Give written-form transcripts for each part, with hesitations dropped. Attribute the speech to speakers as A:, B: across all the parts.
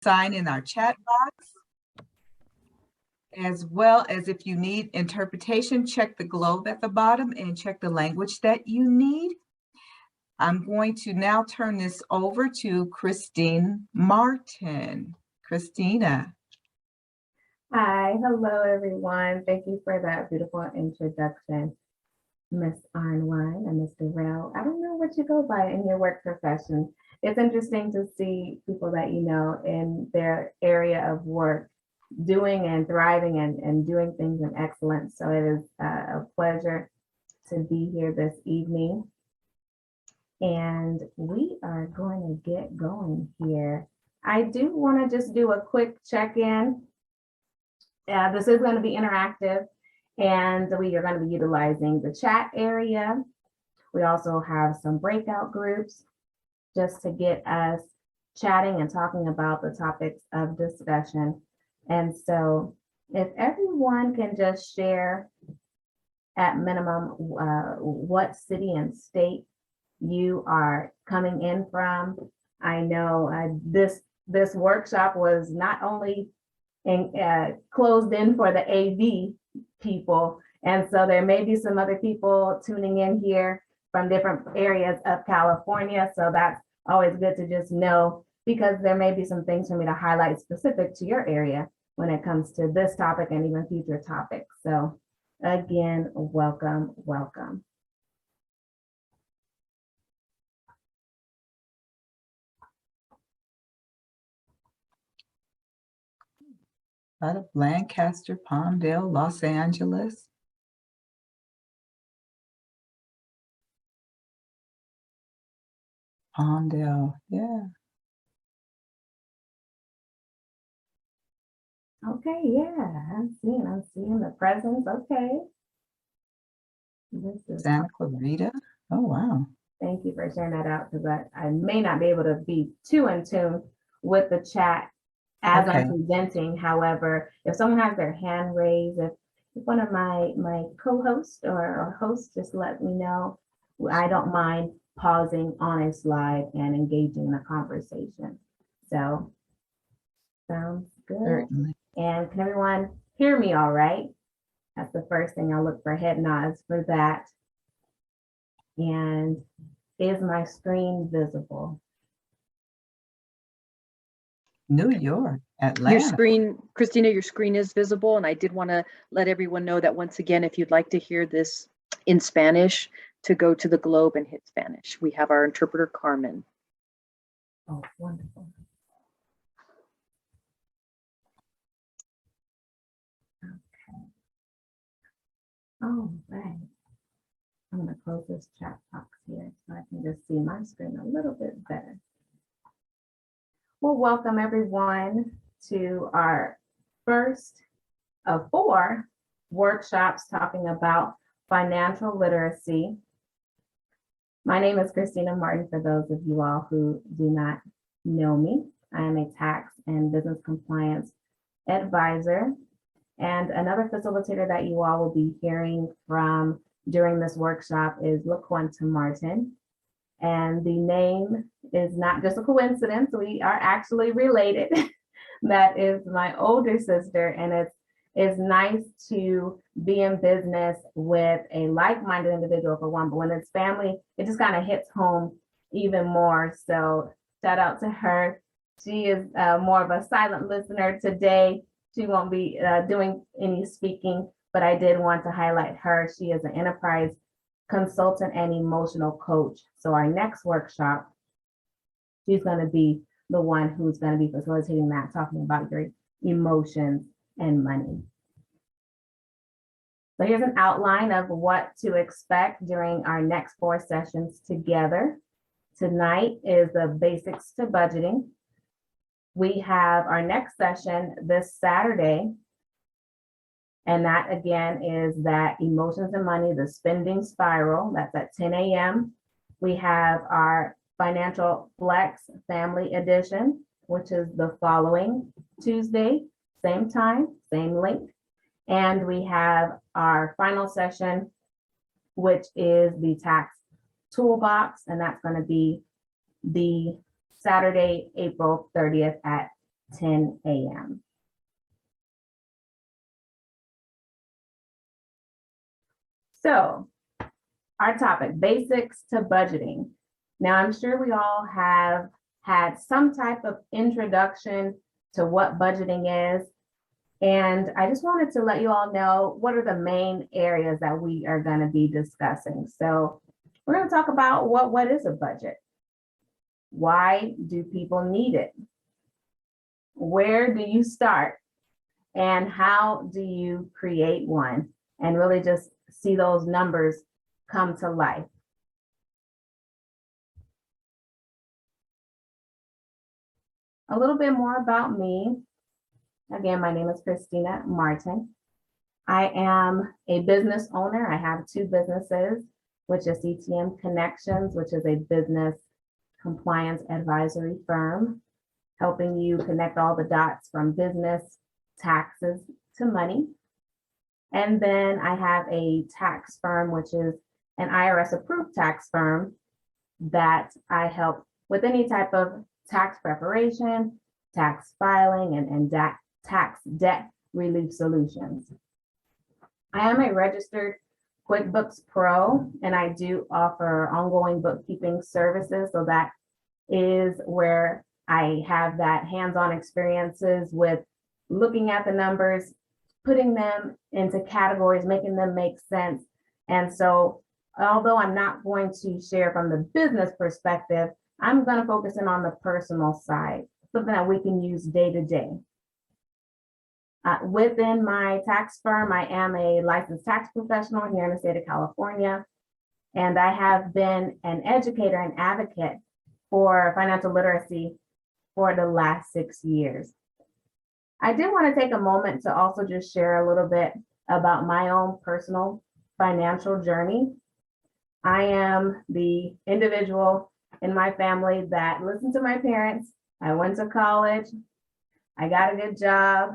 A: sign in our chat box, as well as if you need interpretation, check the globe at the bottom and check the language that you need. I'm going to now turn this over to Christine Martin. Christina.
B: Hi, hello everyone. Thank you for that beautiful introduction, Miss Arnwine and Mr. Rell. I don't know what you go by in your work profession. It's interesting to see people that you know in their area of work doing and thriving and doing things in excellence. So it is a pleasure to be here this evening. And we are going to get going here. I do want to just do a quick check-in. This is going to be interactive, and we are going to be utilizing the chat area. We also have some breakout groups just to get us chatting and talking about the topics of discussion. And so if everyone can just share at minimum what city and state you are coming in from. I know this workshop was not only closed in for the AV people, and so there may be some other people tuning in here from different areas of California. So that's always good to just know, because there may be some things for me to highlight specific to your area when it comes to this topic and even future topics. So again, welcome, welcome.
A: Out of Lancaster, Palmdale, Los Angeles. Palmdale, yeah.
B: Okay, yeah, I'm seeing the presence. Okay. This is
A: Santa Clarita. Oh, wow.
B: Thank you for sharing that out, because I may not be able to be too in tune with the chat as I'm presenting. However, if someone has their hand raised, if one of my co-hosts or hosts just let me know, I don't mind pausing on a slide and engaging in a conversation. So sounds good.
A: Certainly.
B: And can everyone hear me all right? That's the first thing. I'll look for head nods for that. And is my screen visible?
A: New York, Atlanta.
C: Your screen, Christina, your screen is visible. And I did want to let everyone know that once again, if you'd like to hear this in Spanish, to go to the globe and hit Spanish. We have our interpreter, Carmen.
B: Oh, wonderful. Okay. All right. I'm going to close this chat box here so I can just see my screen a little bit better. Well, welcome everyone to our first of 4 workshops talking about financial literacy. My name is Christina Martin, for those of you all who do not know me. I am a tax and business compliance advisor, and another facilitator that you all will be hearing from during this workshop is LaQuenta Martin. And the name is not just a coincidence. We are actually related. That is my older sister, and it's nice to be in business with a like-minded individual for one, but when it's family, it just kind of hits home even more. So shout out to her. She is more of a silent listener today. She won't be doing any speaking, but I did want to highlight her. She is an enterprise consultant and emotional coach. So our next workshop, she's going to be the one who's going to be facilitating that, talking about your emotions and money. So here's an outline of what to expect during our next 4 sessions together. Tonight is the basics to budgeting. We have our next session this Saturday, and that again is that emotions and money, the spending spiral. That's at 10 a.m. We have our financial flex family edition, which is the following Tuesday, same time, same link. And we have our final session, which is the tax toolbox, and that's going to be the Saturday, April 30th at 10 a.m. So our topic, basics to budgeting. Now, I'm sure we all have had some type of introduction to what budgeting is. And I just wanted to let you all know what are the main areas that we are going to be discussing. So we're going to talk about what is a budget? Why do people need it? Where do you start? And how do you create one? And really just see those numbers come to life. A little bit more about me. Again, my name is Christina Martin. I am a business owner. I have two businesses, which is CTM Connections, which is a business compliance advisory firm, helping you connect all the dots from business, taxes to money. And then I have a tax firm, which is an IRS approved tax firm that I help with any type of tax preparation, tax filing, and tax debt relief solutions. I am a registered QuickBooks Pro, and I do offer ongoing bookkeeping services. So that is where I have that hands-on experiences with looking at the numbers, putting them into categories, making them make sense. And so although I'm not going to share from the business perspective, I'm going to focus in on the personal side, something that we can use day to day. Within my tax firm, I am a licensed tax professional here in the state of California, and I have been an educator and advocate for financial literacy for the last 6 years. I did want to take a moment to also just share a little bit about my own personal financial journey. I am the individual in my family that listened to my parents. I went to college. I got a good job.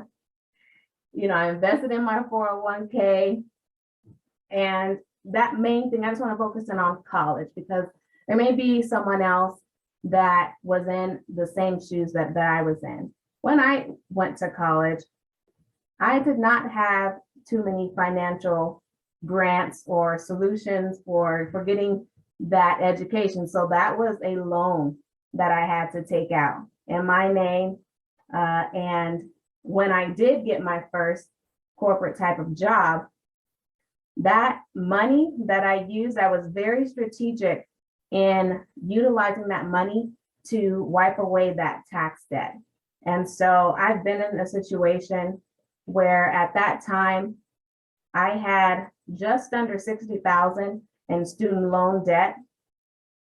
B: I invested in my 401k. And that main thing, I just want to focus in on college because there may be someone else that was in the same shoes that I was in. When I went to college, I did not have too many financial grants or solutions for getting that education. So that was a loan that I had to take out in my name. And when I did get my first corporate type of job, that money that I used, I was very strategic in utilizing that money to wipe away that tax debt. And so I've been in a situation where at that time, I had just under $60,000 in student loan debt,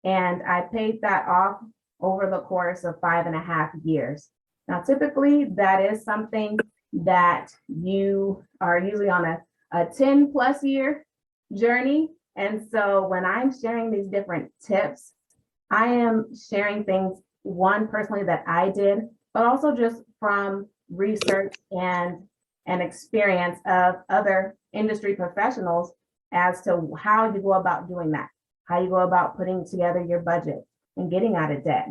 B: and I paid that off over the course of 5.5 years. Now, typically, that is something that you are usually on a 10 plus year journey. And so when I'm sharing these different tips, I am sharing things, one, personally that I did, but also just from research and experience of other industry professionals as to how you go about doing that, how you go about putting together your budget and getting out of debt.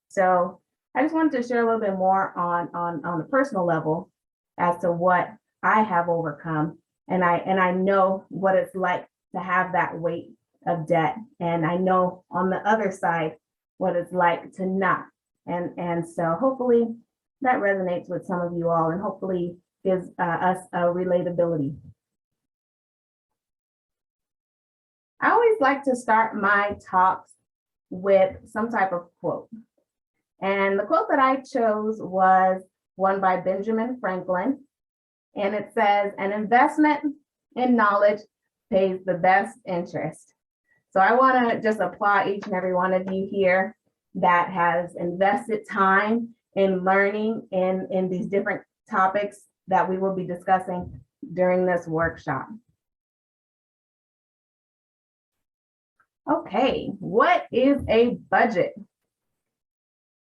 B: So I just wanted to share a little bit more on the personal level as to what I have overcome. And I know what it's like to have that weight of debt. And I know on the other side what it's like to not. And so hopefully that resonates with some of you all and hopefully gives us a relatability. I always like to start my talks with some type of quote. And the quote that I chose was one by Benjamin Franklin. And it says, an investment in knowledge pays the best interest. So I want to just applaud each and every one of you here that has invested time in learning in these different topics that we will be discussing during this workshop. Okay, what is a budget?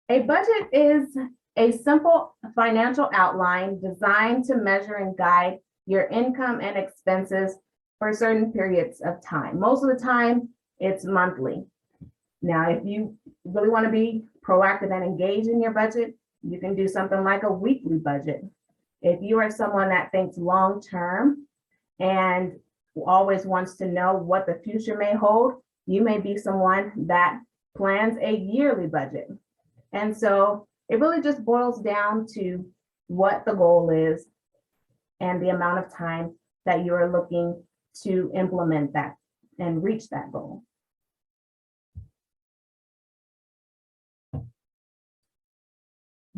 B: A budget is a simple financial outline designed to measure and guide your income and expenses for certain periods of time. Most of the time, it's monthly. Now, if you really want to be proactive and engage in your budget, you can do something like a weekly budget. If you are someone that thinks long-term and always wants to know what the future may hold, you may be someone that plans a yearly budget. And so it really just boils down to what the goal is and the amount of time that you're looking to implement that and reach that goal.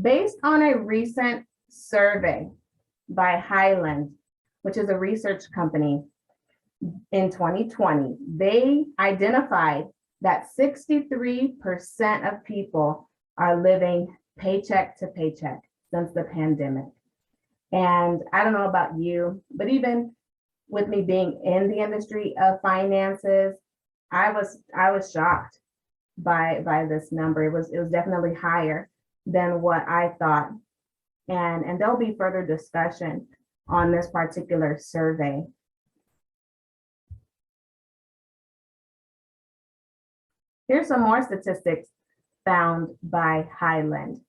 B: Based on a recent survey by Highland, which is a research company, in 2020, they identified that 63% of people are living paycheck to paycheck since the pandemic. And I don't know about you, but even with me being in the industry of finances, I was shocked by this number. It was definitely higher than what I thought. And there'll be further discussion on this particular survey. Here's some more statistics found by Highland.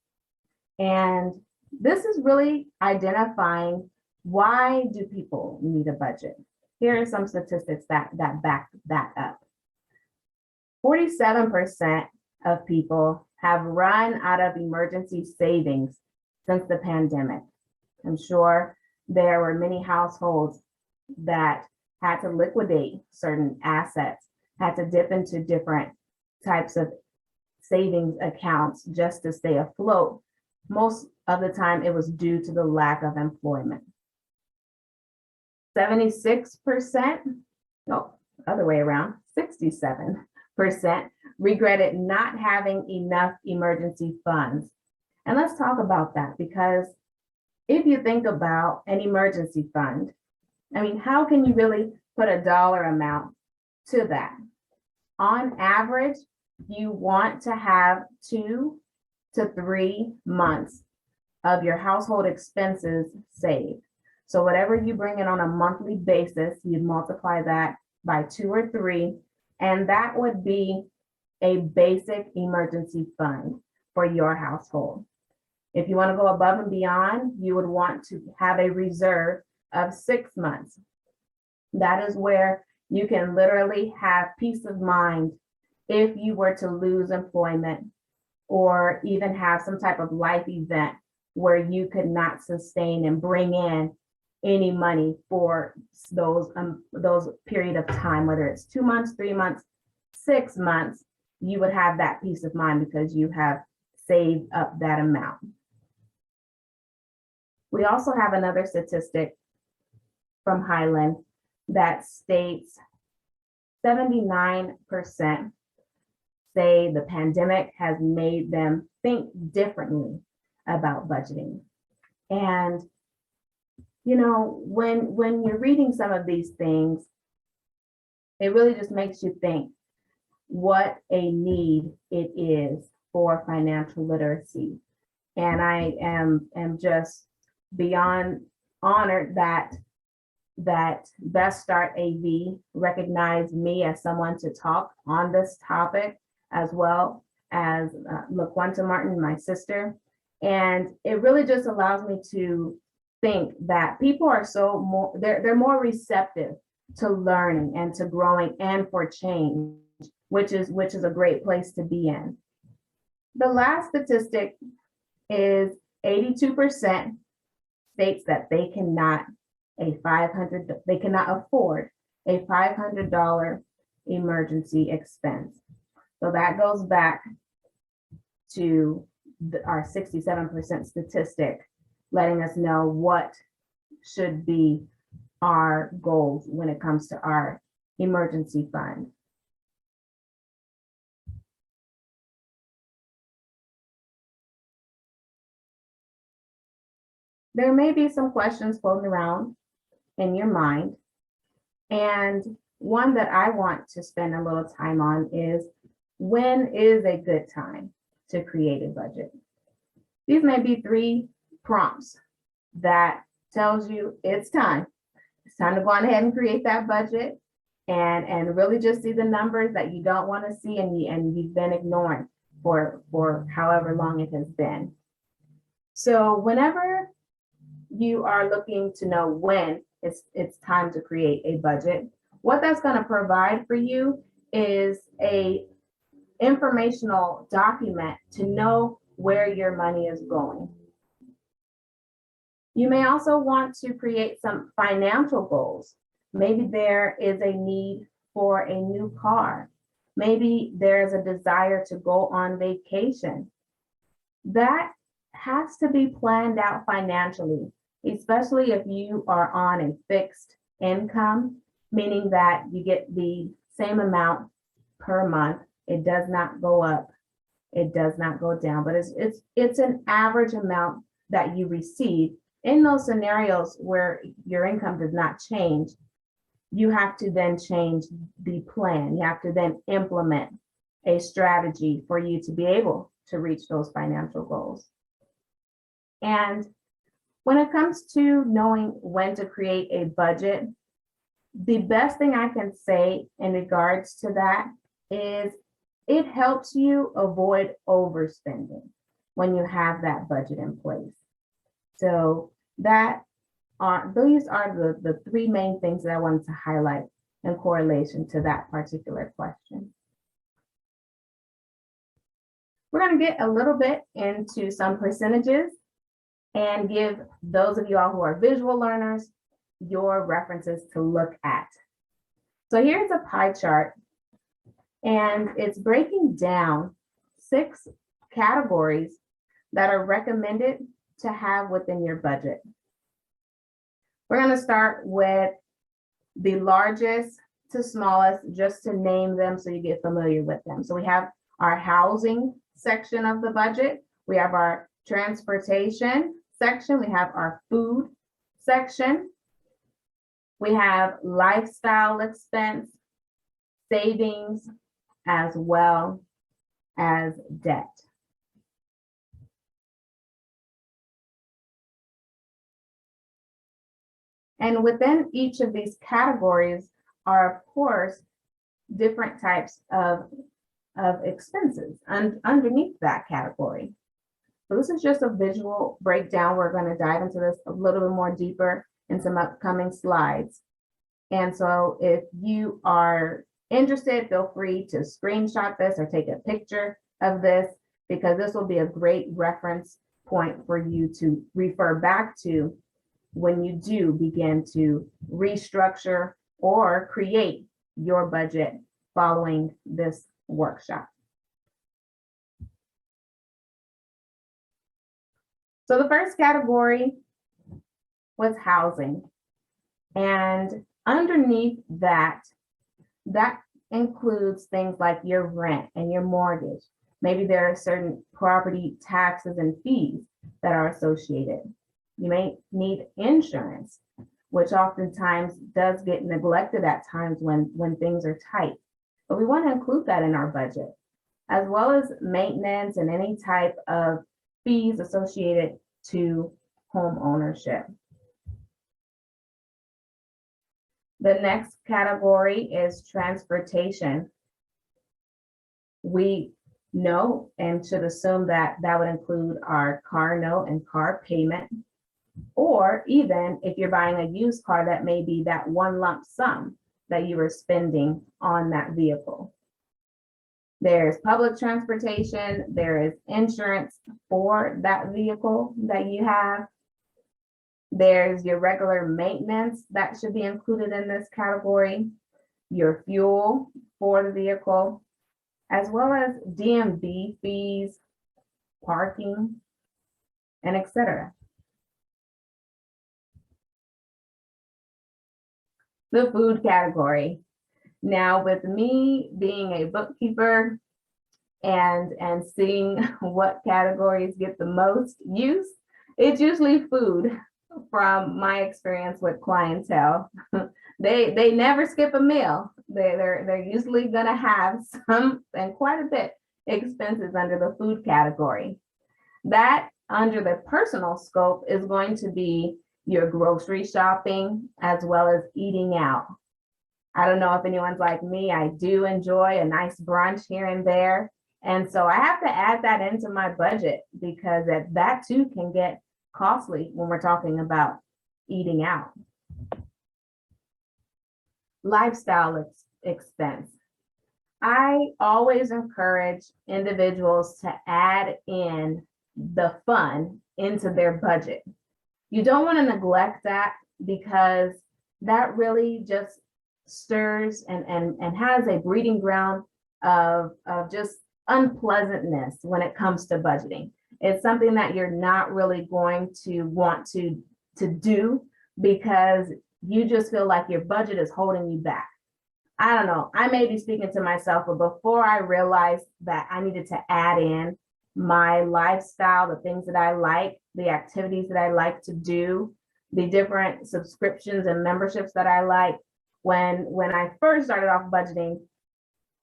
B: And this is really identifying, why do people need a budget? Here are some statistics that back that up. 47% of people have run out of emergency savings since the pandemic. I'm sure there were many households that had to liquidate certain assets, had to dip into different types of savings accounts just to stay afloat. Most of the time it was due to the lack of employment. 76%, no, other way around, 67% regretted not having enough emergency funds. And let's talk about that, because if you think about an emergency fund, I mean, how can you really put a dollar amount to that? On average, you want to have 2 to 3 months of your household expenses saved. So whatever you bring in on a monthly basis, you multiply that by 2 or 3, and that would be a basic emergency fund for your household. If you want to go above and beyond, you would want to have a reserve of 6 months. That is where you can literally have peace of mind if you were to lose employment or even have some type of life event where you could not sustain and bring in any money for those period of time, whether it's 2 months, 3 months, 6 months, you would have that peace of mind because you have saved up that amount. We also have another statistic from Highland that states 79% say the pandemic has made them think differently about budgeting. And you know, when you're reading some of these things, it really just makes you think what a need it is for financial literacy. And I am just beyond honored that Best Start AV recognized me as someone to talk on this topic, as well as LaQuenta Martin, my sister. And it really just allows me to think that people are they're more receptive to learning and to growing and for change, which is a great place to be in. The last statistic is 82% states that they cannot afford a $500 emergency expense. So that goes back to our 67% statistic, letting us know what should be our goals when it comes to our emergency fund. There may be some questions floating around in your mind. And one that I want to spend a little time on is, when is a good time to create a budget? These may be 3 prompts that tells you it's time. It's time to go on ahead and create that budget and really just see the numbers that you don't want to see and you've been ignoring for however long it has been. So whenever you are looking to know when it's time to create a budget, what that's going to provide for you is a informational document to know where your money is going. You may also want to create some financial goals. Maybe there is a need for a new car. Maybe there's a desire to go on vacation. That has to be planned out financially, especially if you are on a fixed income, meaning that you get the same amount per month. It does not go up, it does not go down, but it's an average amount that you receive. In those scenarios where your income does not change, you have to then change the plan. You have to then implement a strategy for you to be able to reach those financial goals. And when it comes to knowing when to create a budget, the best thing I can say in regards to that is it helps you avoid overspending when you have that budget in place. So those are the three main things that I wanted to highlight in correlation to that particular question. We're going to get a little bit into some percentages and give those of you all who are visual learners your references to look at. So here's a pie chart, and it's breaking down 6 categories that are recommended to have within your budget. We're going to start with the largest to smallest, just to name them so you get familiar with them. So we have our housing section of the budget. We have our transportation section. We have our food section. We have lifestyle expense, savings, as well as debt. And within each of these categories are, of course, different types of expenses underneath that category. So this is just a visual breakdown. We're going to dive into this a little bit more deeper in some upcoming slides. And so if you are interested, feel free to screenshot this or take a picture of this, because this will be a great reference point for you to refer back to when you do begin to restructure or create your budget following this workshop. So the first category was housing. And underneath that includes things like your rent and your mortgage. Maybe there are certain property taxes and fees that are associated. You may need insurance, which oftentimes does get neglected at times when things are tight. But we want to include that in our budget, as well as maintenance and any type of fees associated to home ownership. The next category is transportation. We know and should assume that that would include our car note and car payment, or even if you're buying a used car, that may be that one lump sum that you are spending on that vehicle. There's public transportation, there is insurance for that vehicle that you have. There's your regular maintenance that should be included in this category, your fuel for the vehicle, as well as DMV fees, parking, and etc. The food category. Now, with me being a bookkeeper and seeing what categories get the most use, it's usually food. From my experience with clientele, they never skip a meal. They're usually going to have some and quite a bit expenses under the food category. That under the personal scope is going to be your grocery shopping as well as eating out. I don't know if anyone's like me. I do enjoy a nice brunch here and there, And so I have to add that into my budget because that too can get costly when we're talking about eating out. Lifestyle expense. I always encourage individuals to add in the fun into their budget. You don't want to neglect that because that really just stirs and has a breeding ground of just unpleasantness when it comes to budgeting. It's something that you're not really going to want to do because you just feel like your budget is holding you back. I don't know, I may be speaking to myself, but before I realized that I needed to add in my lifestyle, the things that I like, the activities that I like to do, the different subscriptions and memberships that I like. When I first started off budgeting,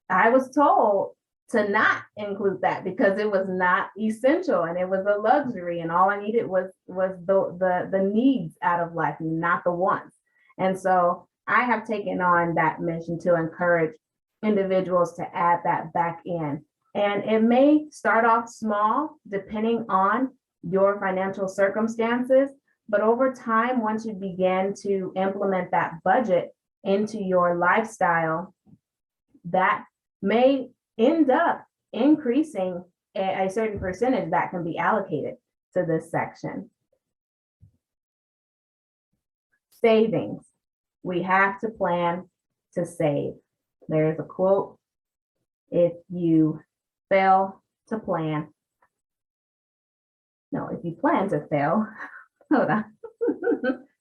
B: I was told to not include that because it was not essential and it was a luxury, and all I needed was the needs out of life, not the wants. And so I have taken on that mission to encourage individuals to add that back in. And it may start off small depending on your financial circumstances, but over time, once you begin to implement that budget into your lifestyle, that may end up increasing a certain percentage that can be allocated to this section. Savings. We have to plan to save. There's a quote: if you fail to plan, no, if you plan to fail, hold on,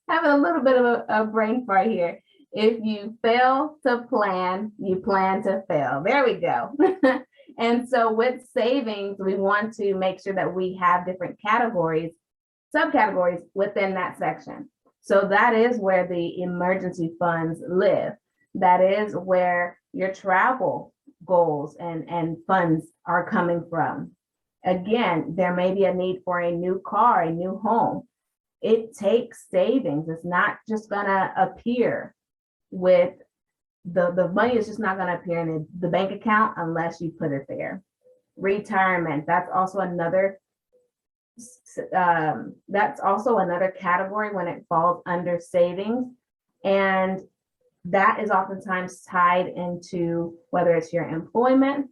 B: having a little bit of a brain fart here. If you fail to plan, you plan to fail. There we go. And so with savings, we want to make sure that we have different categories, subcategories within that section. So that is where the emergency funds live. That is where your travel goals and funds are coming from. Again, there may be a need for a new car, a new home. It takes savings. It's not just gonna appear with the money is just not gonna appear in the bank account unless you put it there. Retirement, that's also another category when it falls under savings, and that is oftentimes tied into whether it's your employment,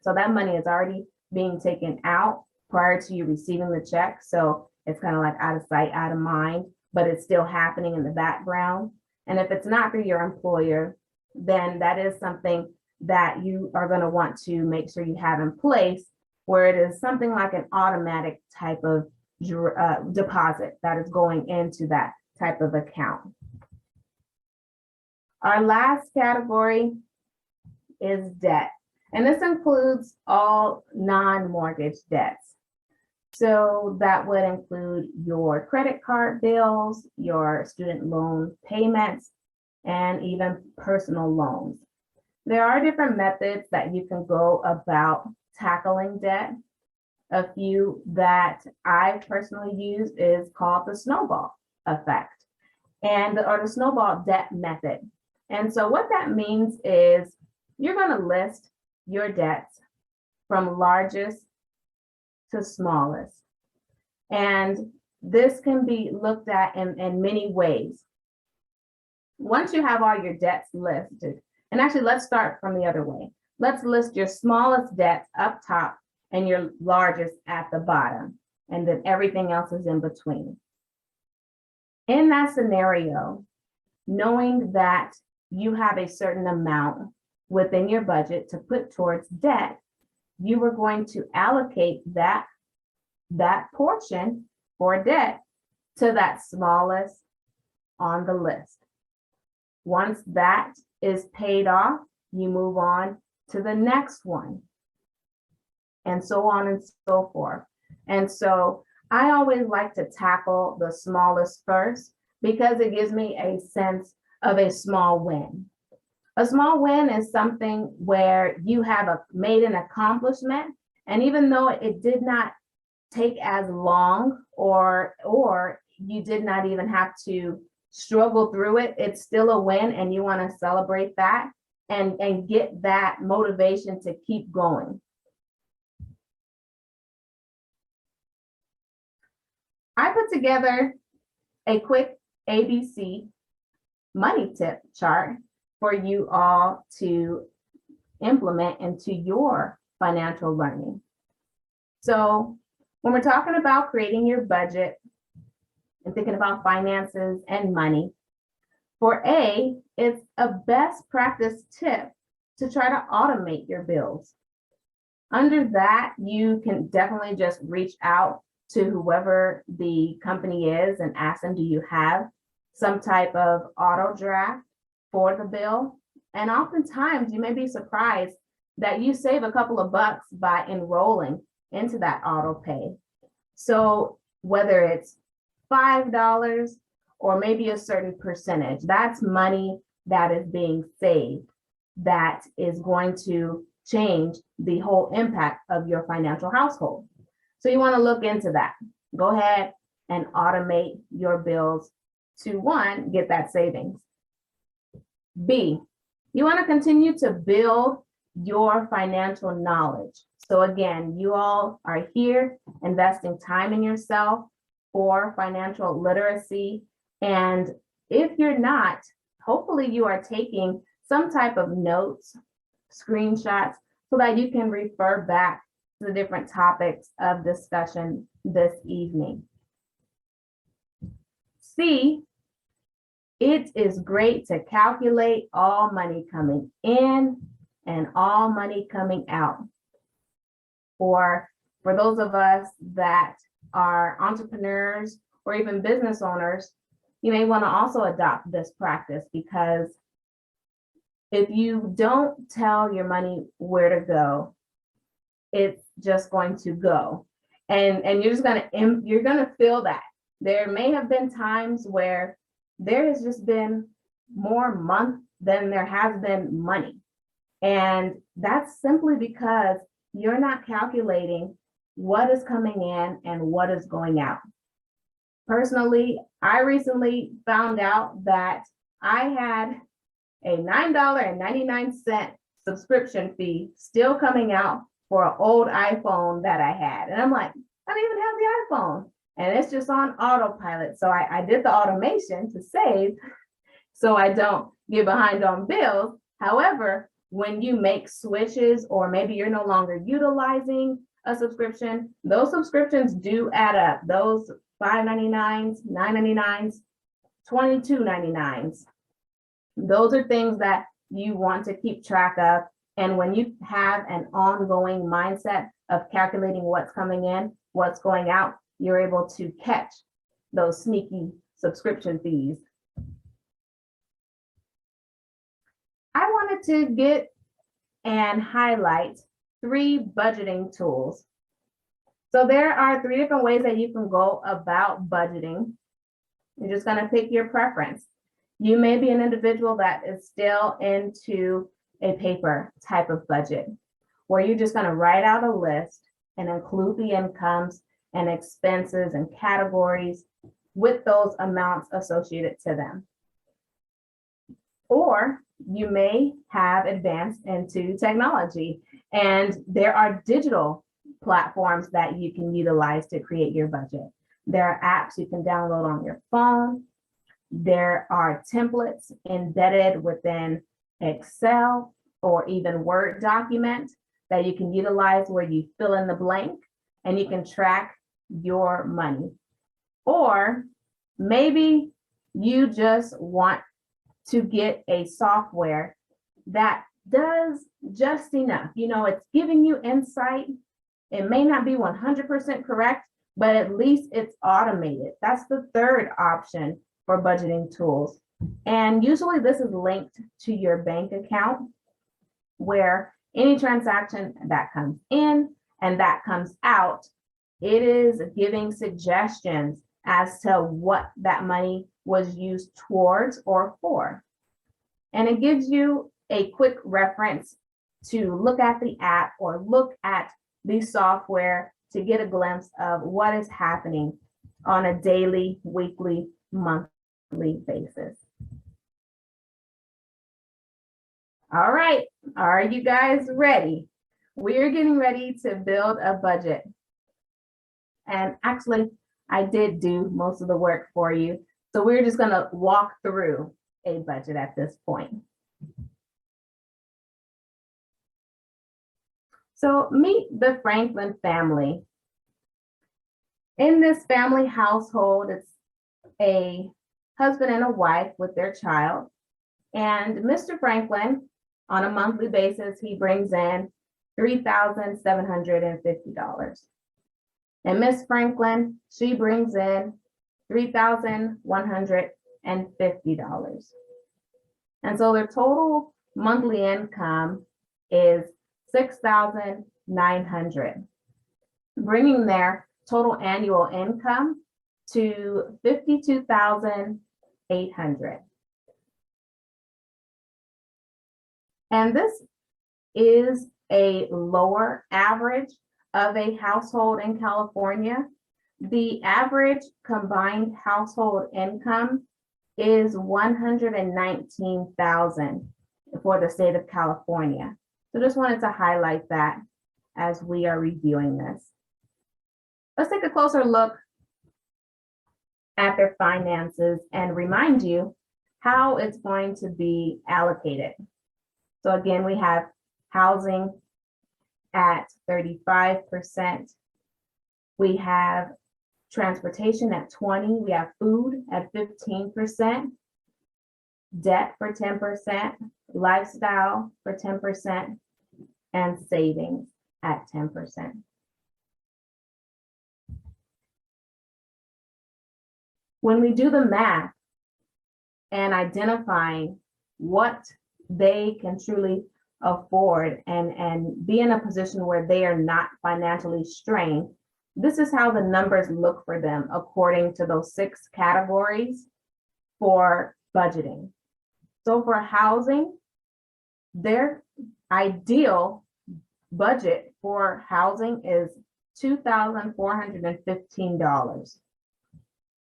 B: so that money is already being taken out prior to you receiving the check, so it's kind of like out of sight, out of mind, but it's still happening in the background. And if it's not through your employer, then that is something that you are going to want to make sure you have in place, where it is something like an automatic type of deposit that is going into that type of account. Our last category is debt, and this includes all non-mortgage debts. So that would include your credit card bills, your student loan payments, and even personal loans. There are different methods that you can go about tackling debt. A few that I personally use is called the Snowball effect, or the Snowball debt method. And so what that means is you're going to list your debts from largest to smallest. And this can be looked at in many ways. Once you have all your debts listed, and actually let's start from the other way. Let's list your smallest debts up top and your largest at the bottom, and then everything else is in between. In that scenario, knowing that you have a certain amount within your budget to put towards debt, you are going to allocate that portion for debt to that smallest on the list. Once that is paid off, you move on to the next one, and so on and so forth. And so I always like to tackle the smallest first because it gives me a sense of a small win. A small win is something where you have made an accomplishment, and even though it did not take as long or you did not even have to struggle through it, it's still a win, and you want to celebrate that and get that motivation to keep going. I put together a quick ABC money tip chart for you all to implement into your financial learning. So when we're talking about creating your budget and thinking about finances and money, for A, it's a best practice tip to try to automate your bills. Under that, you can definitely just reach out to whoever the company is and ask them, do you have some type of auto draft for the bill? And oftentimes you may be surprised that you save a couple of bucks by enrolling into that auto pay. So whether it's $5 or maybe a certain percentage, that's money that is being saved that is going to change the whole impact of your financial household. So you want to look into that. Go ahead and automate your bills to, one, get that savings. B, you want to continue to build your financial knowledge. So again, you all are here investing time in yourself for financial literacy. And if you're not, hopefully you are taking some type of notes, screenshots, so that you can refer back to the different topics of discussion this evening. C, it is great to calculate all money coming in and all money coming out. For those of us that are entrepreneurs or even business owners, you may want to also adopt this practice, because if you don't tell your money where to go, it's just going to go. And you're just you're gonna feel that. There may have been times where there has just been more month than there has been money. And that's simply because you're not calculating what is coming in and what is going out. Personally, I recently found out that I had a $9.99 subscription fee still coming out for an old iPhone that I had. And I'm like, I don't even have the iPhone. And it's just on autopilot. So I did the automation to save so I don't get behind on bills. However, when you make switches, or maybe you're no longer utilizing a subscription, those subscriptions do add up. Those $5.99s, $9.99s, $22.99s. Those are things that you want to keep track of. And when you have an ongoing mindset of calculating what's coming in, what's going out, you're able to catch those sneaky subscription fees. I wanted to get and highlight 3 budgeting tools. So there are 3 different ways that you can go about budgeting. You're just going to pick your preference. You may be an individual that is still into a paper type of budget, where you're just going to write out a list and include the incomes and expenses and categories with those amounts associated to them. Or you may have advanced into technology, and there are digital platforms that you can utilize to create your budget. There are apps you can download on your phone. There are templates embedded within Excel or even Word document that you can utilize, where you fill in the blank and you can track your money. Or maybe you just want to get a software that does just enough. You know, it's giving you insight. It may not be 100% correct, but at least it's automated. That's the third option for budgeting tools. And usually this is linked to your bank account, where any transaction that comes in and that comes out, it is giving suggestions as to what that money was used towards or for. And it gives you a quick reference to look at the app or look at the software to get a glimpse of what is happening on a daily, weekly, monthly basis. All right, are you guys ready? We're getting ready to build a budget. And actually, I did do most of the work for you. So we're just gonna walk through a budget at this point. So meet the Franklin family. In this family household, it's a husband and a wife with their child. And Mr. Franklin, on a monthly basis, he brings in $3,750. And Miss Franklin, she brings in $3,150. And so their total monthly income is $6,900, bringing their total annual income to $52,800. And this is a lower average of a household in California. The average combined household income is $119,000 for the state of California. So just wanted to highlight that as we are reviewing this. Let's take a closer look at their finances and remind you how it's going to be allocated. So again, we have housing at 35%. We have transportation at 20%. We have food at 15%, debt for 10%, lifestyle for 10%, and savings at 10%. When we do the math and identifying what they can truly afford and be in a position where they are not financially strained, this is how the numbers look for them according to those 6 categories for budgeting. So for housing, their ideal budget for housing is $2,415.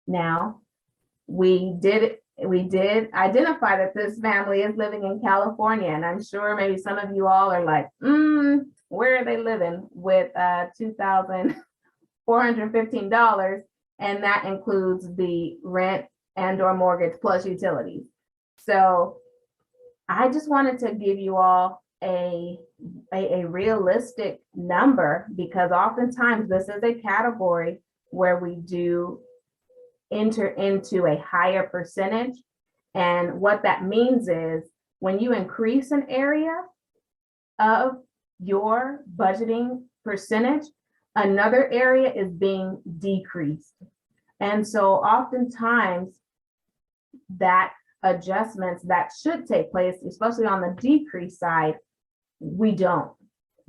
B: Now, we did identify that this family is living in California, and I'm sure maybe some of you all are like, where are they living with $2,415? And that includes the rent and or mortgage plus utilities. So I just wanted to give you all a realistic number, because oftentimes this is a category where we do enter into a higher percentage. And what that means is when you increase an area of your budgeting percentage, another area is being decreased. And so oftentimes that adjustments that should take place, especially on the decrease side, we don't.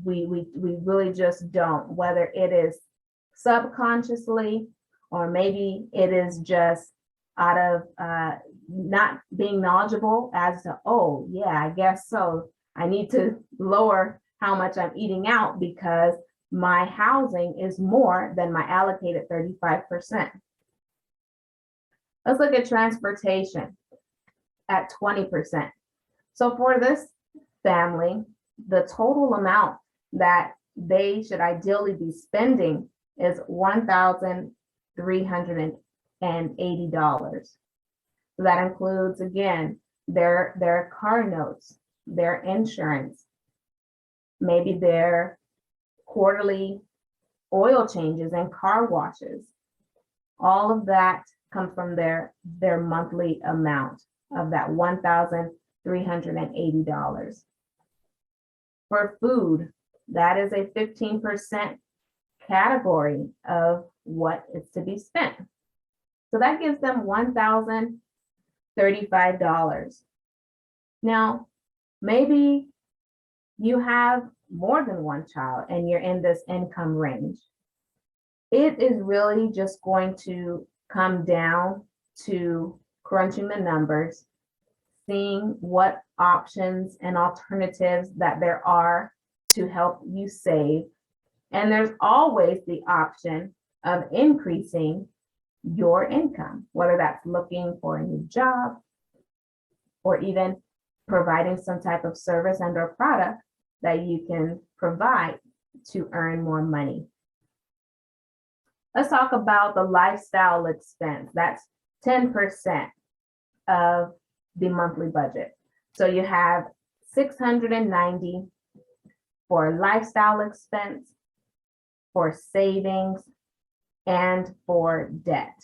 B: We really just don't, whether it is subconsciously or maybe it is just out of not being knowledgeable as to, oh yeah, I guess so. I need to lower how much I'm eating out because my housing is more than my allocated 35%. Let's look at transportation at 20%. So for this family, the total amount that they should ideally be spending is $1,380. So that includes, again, their car notes, their insurance, maybe their quarterly oil changes and car washes. All of that comes from their monthly amount of that $1,380. For food, that is a 15% category of what is to be spent. So that gives them $1,035. Now, maybe you have more than one child and you're in this income range. It is really just going to come down to crunching the numbers, seeing what options and alternatives that there are to help you save. And there's always the option of increasing your income, whether that's looking for a new job or even providing some type of service and or product that you can provide to earn more money. let's talk about the lifestyle expense. That's 10% of the monthly budget. So you have 690 for lifestyle expense, for savings, and for debt.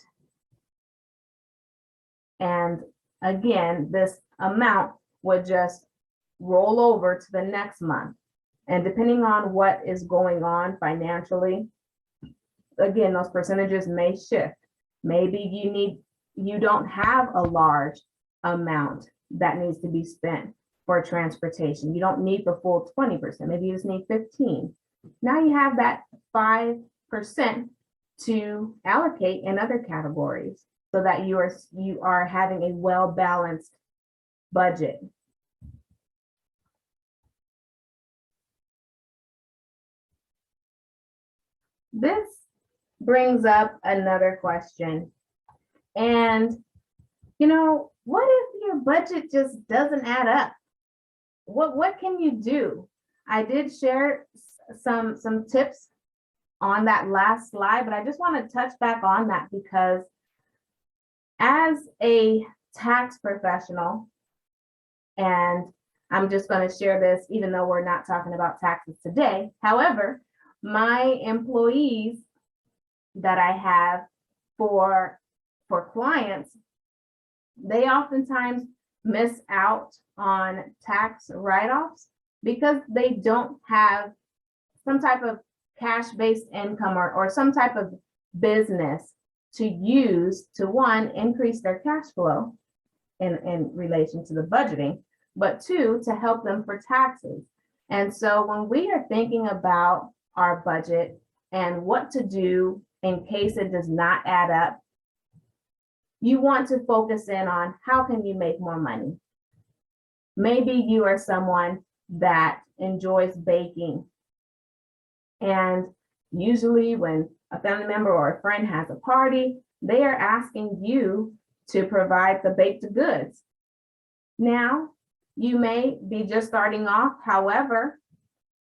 B: And again, this amount would just roll over to the next month. And depending on what is going on financially, again, those percentages may shift. Maybe you don't have a large amount that needs to be spent for transportation. You don't need the full 20%. Maybe you just need 15. Now you have that 5% to allocate in other categories so that you are having a well-balanced budget. This brings up another question. And, what if your budget just doesn't add up? What can you do? I did share some tips on that last slide, but I just want to touch back on that because as a tax professional, and I'm just going to share this even though we're not talking about taxes today. However, my employees that I have for clients, they oftentimes miss out on tax write-offs because they don't have some type of cash-based income or some type of business to use to, one, increase their cash flow in relation to the budgeting, but two, to help them for taxes. And so when we are thinking about our budget and what to do in case it does not add up, you want to focus in on how can you make more money. Maybe you are someone that enjoys baking, and usually when a family member or a friend has a party, they are asking you to provide the baked goods. Now, you may be just starting off, however,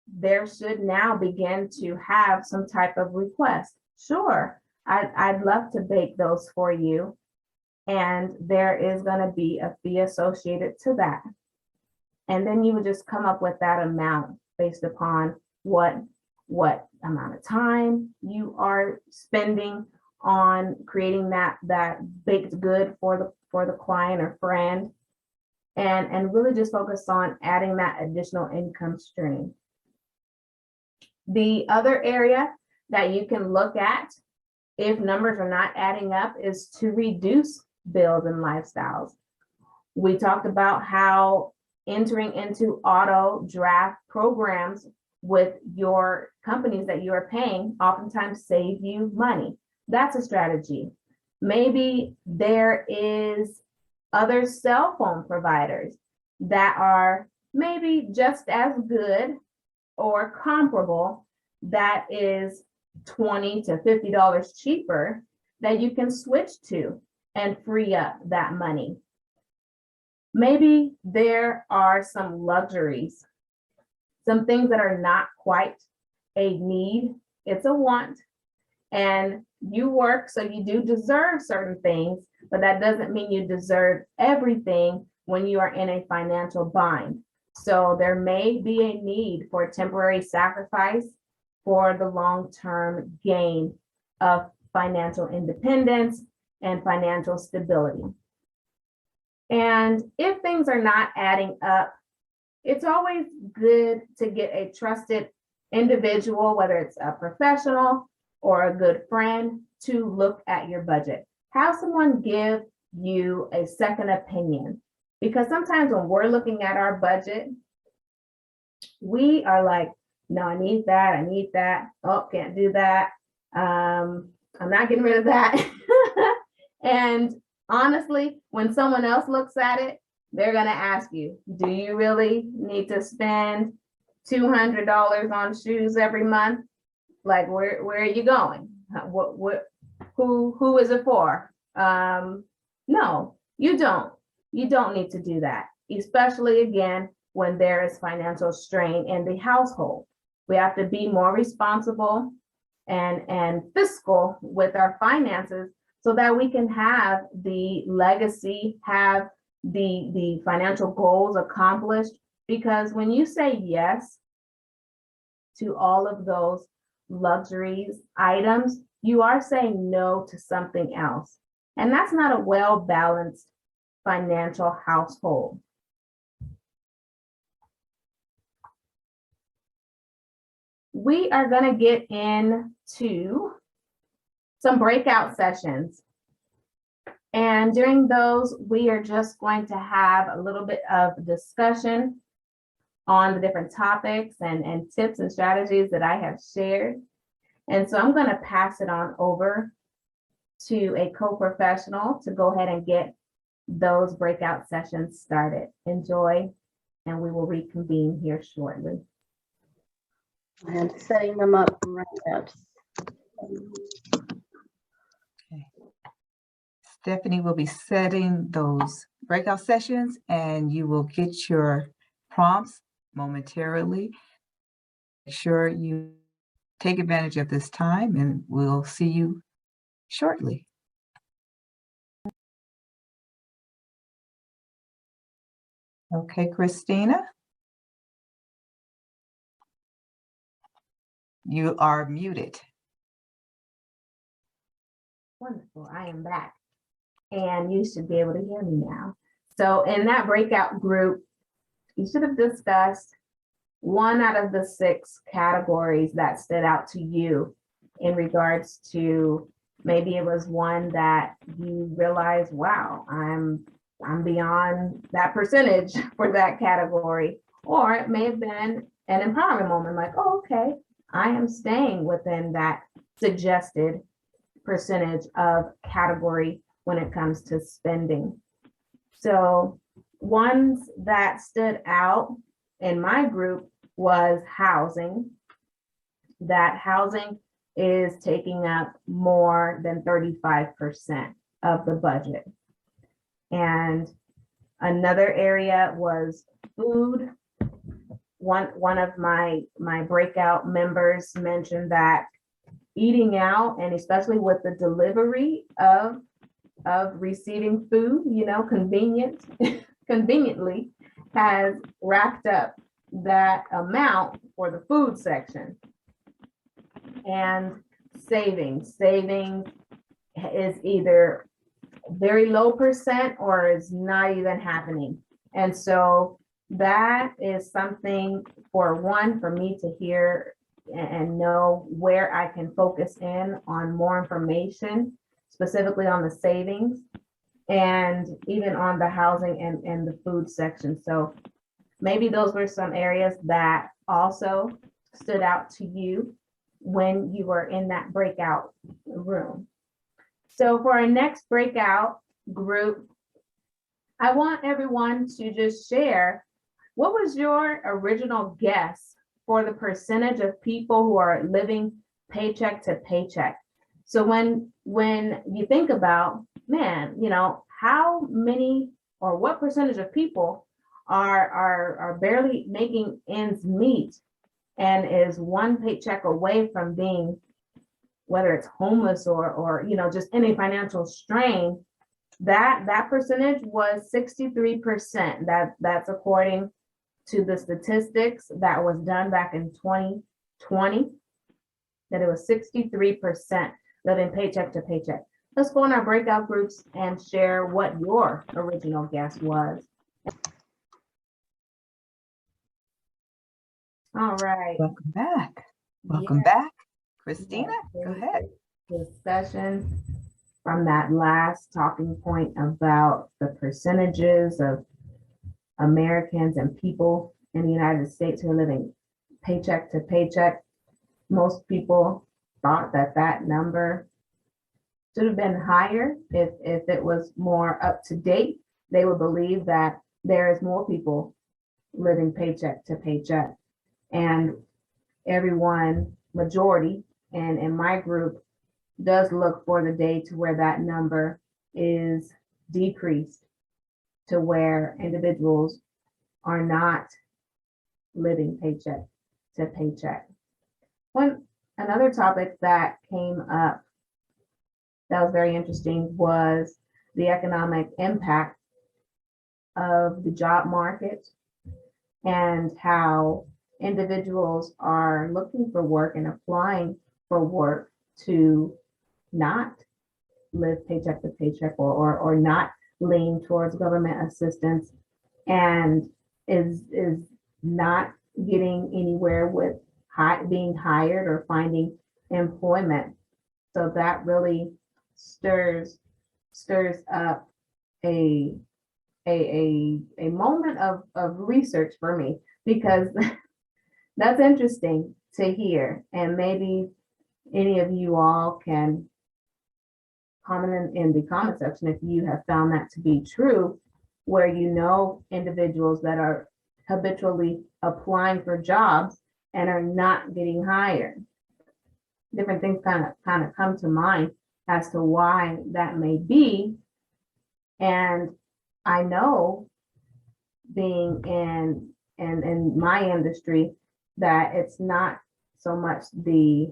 B: there should now begin to have some type of request. Sure, I'd love to bake those for you. And there is going to be a fee associated to that. And then you would just come up with that amount based upon what amount of time you are spending on creating that baked good for the client or friend, and really just focus on adding that additional income stream. The other area that you can look at if numbers are not adding up is to reduce bills and lifestyles. We talked about how entering into auto draft programs with your companies that you are paying oftentimes save you money. That's a strategy. Maybe there is other cell phone providers that are maybe just as good or comparable, that is $20 to $50 cheaper, that you can switch to and free up that money. Maybe there are some luxuries, some things that are not quite a need, it's a want, and you work, so you do deserve certain things, but that doesn't mean you deserve everything when you are in a financial bind. So there may be a need for temporary sacrifice for the long-term gain of financial independence and financial stability. And if things are not adding up, it's always good to get a trusted individual, whether it's a professional or a good friend, to look at your budget. Have someone give you a second opinion, because sometimes when we're looking at our budget, we are like, no, I need that. Oh, can't do that. I'm not getting rid of that. And honestly, when someone else looks at it, they're going to ask you, do you really need to spend $200 on shoes every month? Like, where are you going? Who is it for? No, you don't. You don't need to do that, especially again, when there is financial strain in the household. We have to be more responsible and fiscal with our finances so that we can have the legacy, have the financial goals accomplished. Because when you say yes to all of those luxuries items, you are saying no to something else. And that's not a well-balanced financial household. We are going to get into some breakout sessions. And during those, we are just going to have a little bit of discussion on the different topics and tips and strategies that I have shared. And so I'm going to pass it on over to a co-professional to go ahead and get those breakout sessions started. Enjoy, and we will reconvene here shortly.
D: And setting them up right now.
A: Okay. Stephanie will be setting those breakout sessions, and you will get your prompts momentarily. Make sure you take advantage of this time, and we'll see you shortly. Okay, Christina, you are muted.
B: Wonderful, I am back. And you should be able to hear me now. So in that breakout group, you should have discussed 1 out of the 6 categories that stood out to you in regards to, maybe it was one that you realized, wow, I'm beyond that percentage for that category. Or it may have been an empowerment moment, like, oh, okay, I am staying within that suggested percentage of category when it comes to spending. So ones that stood out in my group was housing. That housing is taking up more than 35% of the budget. And another area was food. One of my breakout members mentioned that eating out, and especially with the delivery of receiving food, conveniently has racked up that amount for the food section. And savings is either very low percent or is not even happening. And so that is something for me to hear and know where I can focus in on more information, specifically on the savings and even on the housing and the food section. So maybe those were some areas that also stood out to you when you were in that breakout room. So for our next breakout group, I want everyone to just share, what was your original guess for the percentage of people who are living paycheck to paycheck? So when you think about, man, how many or what percentage of people are barely making ends meet and is one paycheck away from being, whether it's homeless or just any financial strain, that percentage was 63%. That's according to the statistics that was done back in 2020, that it was 63% living paycheck to paycheck. Let's go in our breakout groups and share what your original guess was. All right.
A: Welcome back. Welcome
B: Yes.
A: back. Christina, go ahead.
B: Discussion from that last talking point about the percentages of Americans and people in the United States who are living paycheck to paycheck. Most people thought that number should have been higher. If it was more up to date, they would believe that there is more people living paycheck to paycheck. And everyone, majority, and in my group, does look for the day to where that number is decreased to where individuals are not living paycheck to paycheck. another topic that came up that was very interesting was the economic impact of the job market and how individuals are looking for work and applying for work to not live paycheck to paycheck or not lean towards government assistance and is not getting anywhere with being hired or finding employment. So that really stirs up a moment of research for me, because that's interesting to hear. And maybe any of you all can comment in the comment section if you have found that to be true, where you know individuals that are habitually applying for jobs and are not getting hired. Different things kind of come to mind as to why that may be. And I know, being in my industry, that it's not so much the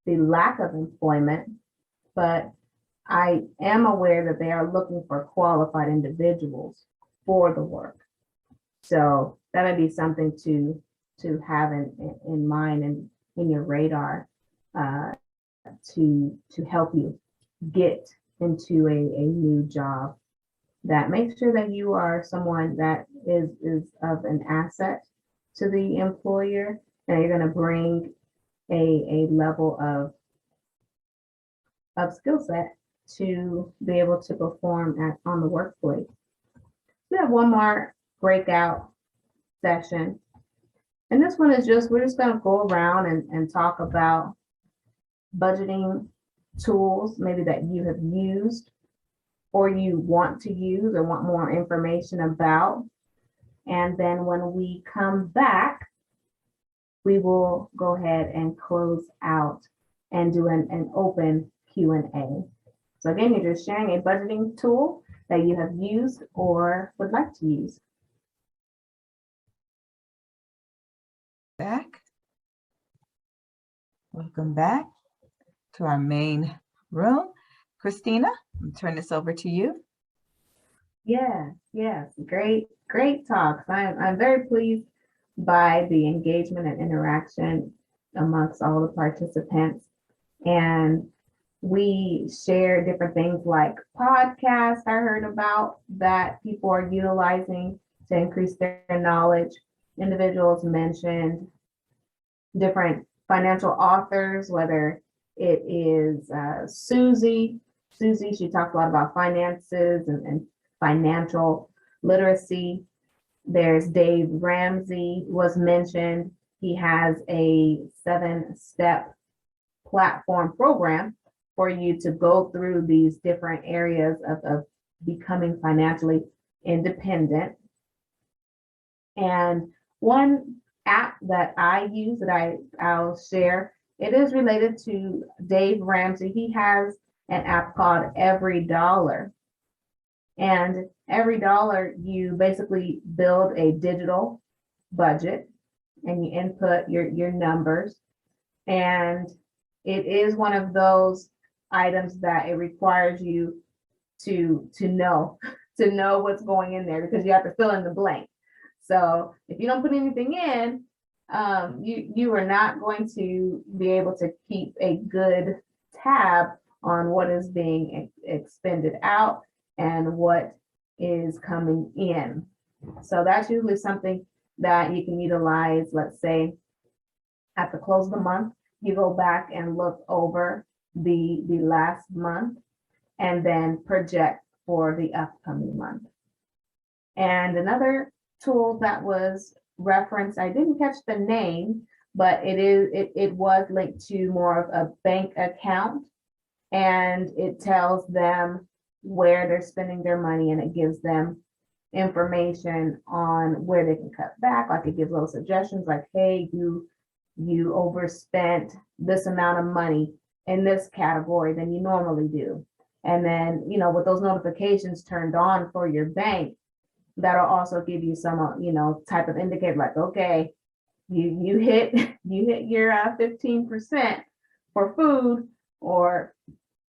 B: lack of employment, but I am aware that they are looking for qualified individuals for the work. So that may be something to have in mind and in your radar, to help you get into a new job. That makes sure that you are someone that is of an asset to the employer, and you're going to bring a level of skill set to be able to perform on the workplace. We have one more breakout session, and this one is we're just going to go around and talk about budgeting tools maybe that you have used or you want to use or want more information about. And then when we come back, we will go ahead and close out and do an open Q&A. So again, you're just sharing a budgeting tool that you have used or would like to use.
A: Back. Welcome back to our main room. Christina, I'm turning this over to you.
B: Yes, great talks. I'm very pleased by the engagement and interaction amongst all the participants. And we share different things like podcasts I heard about that people are utilizing to increase their knowledge. Individuals mentioned different financial authors, whether it is Susie, she talked a lot about finances and financial literacy. There's Dave Ramsey was mentioned. He has a 7-step platform program for you to go through these different areas of becoming financially independent. And one app that I use that I'll share, it is related to Dave Ramsey. He has an app called Every Dollar. And every dollar, you basically build a digital budget and you input your numbers. And it is one of those items that it requires you to know what's going in there, because you have to fill in the blank. So if you don't put anything in, you are not going to be able to keep a good tab on what is being expended out and what is coming in. So that's usually something that you can utilize. Let's say at the close of the month, you go back and look over the last month and then project for the upcoming month. And another tool that was referenced, I didn't catch the name, but it was linked to more of a bank account, and it tells them where they're spending their money, and it gives them information on where they can cut back. Like it gives little suggestions like, hey, you overspent this amount of money in this category than you normally do. And then, with those notifications turned on for your bank, that'll also give you some, type of indicator like, okay, you hit your 15%, for food, or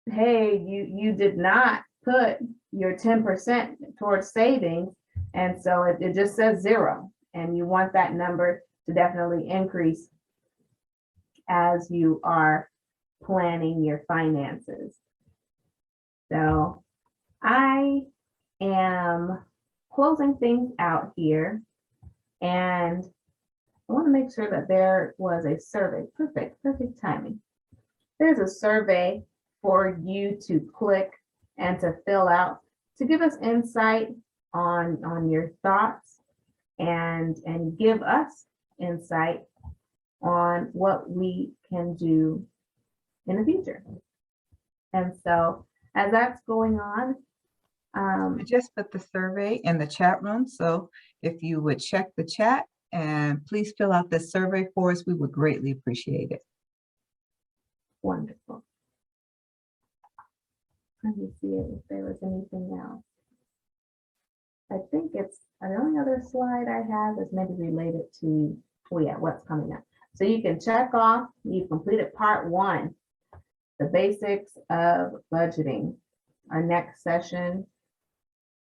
B: hey, you did not put your 10% towards savings, and so it just says 0, and you want that number to definitely increase as you are planning your finances. So I am closing things out here, and I want to make sure that there was a survey. Perfect timing. There's a survey for you to click and to fill out to give us insight on your thoughts and give us insight on what we can do in the future. And so as that's going on,
A: I just put the survey in the chat room. So if you would check the chat and please fill out this survey for us, we would greatly appreciate it.
B: wonderful. Let me see if there was anything else. I think it's the only other slide I have is maybe related to, oh yeah, what's coming up. So you can check off, you've completed part 1, the basics of budgeting. Our next session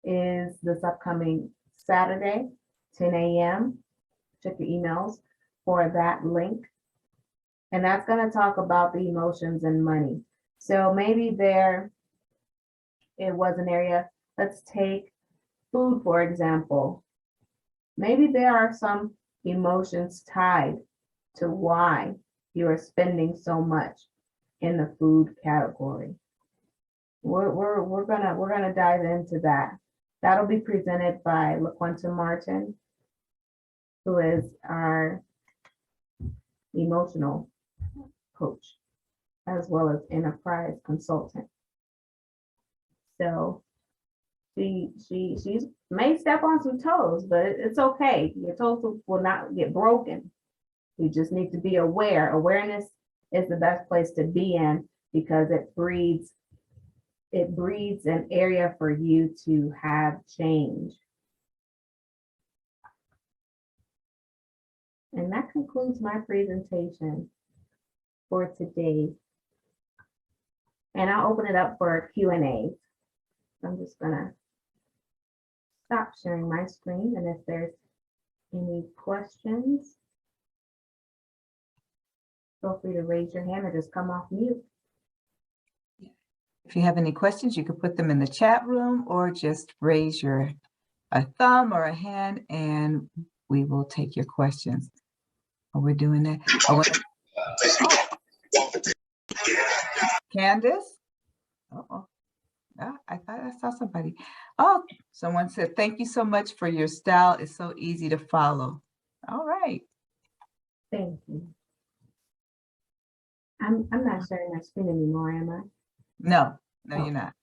B: is this upcoming Saturday, 10 a.m. Check your emails for that link. And that's going to talk about the emotions and money. So maybe it was an area, let's take food, for example. Maybe there are some emotions tied to why you are spending so much in the food category. We're gonna dive into that. That'll be presented by LaQuenta Martin, who is our emotional coach, as well as enterprise consultant. So she may step on some toes, but it's okay. Your toes will not get broken. You just need to be aware. Awareness is the best place to be in because it breeds an area for you to have change. And that concludes my presentation for today. And I'll open it up for Q&A. I'm just gonna stop sharing my screen, and if there's any questions, feel free to raise your hand or just come off mute.
A: If you have any questions, you can put them in the chat room or just raise a thumb or a hand and we will take your questions. Oh, we're doing that. Candace? Uh-oh. Ah, I thought I saw somebody. Oh, someone said, thank you so much for your style. It's so easy to follow. All right.
B: Thank you. I'm not sharing my screen anymore, am I?
A: No, you're not.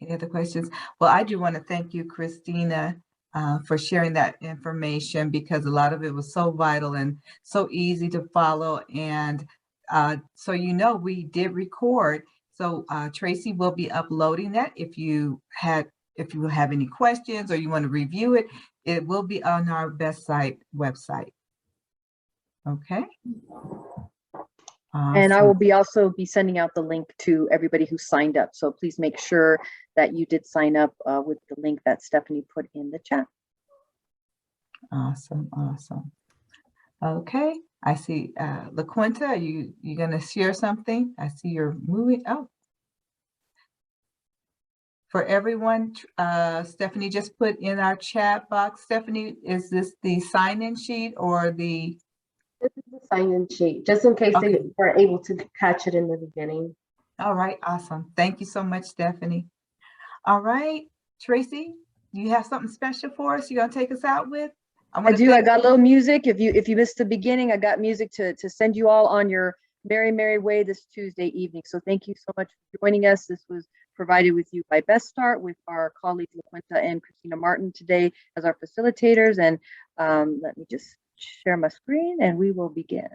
A: Any other questions? Well, I do want to thank you, Christina, for sharing that information because a lot of it was so vital and so easy to follow. And so we did record. So Tracy will be uploading that. If you have any questions or you want to review it, it will be on our Best Site website. Okay.
C: And I will also be sending out the link to everybody who signed up. So please make sure that you did sign up with the link that Stephanie put in the chat.
A: Awesome. Okay, I see LaQuenta, are you gonna share something? I see you're moving. Oh. For everyone, Stephanie just put in our chat box. Stephanie, is this the sign-in sheet or the?
D: This is the sign-in sheet, just in case
A: Okay.
D: they were able to catch it in the beginning.
A: All right, awesome. Thank you so much, Stephanie. All right, Tracy, you have something special for us? You're gonna take us out with?
C: I do. I got a little music. If you missed the beginning, I got music to send you all on your merry way this Tuesday evening. So thank you so much for joining us. This was provided with you by Best Start with our colleagues LaQuenta and Christina Martin today as our facilitators. And let me just share my screen and we will begin.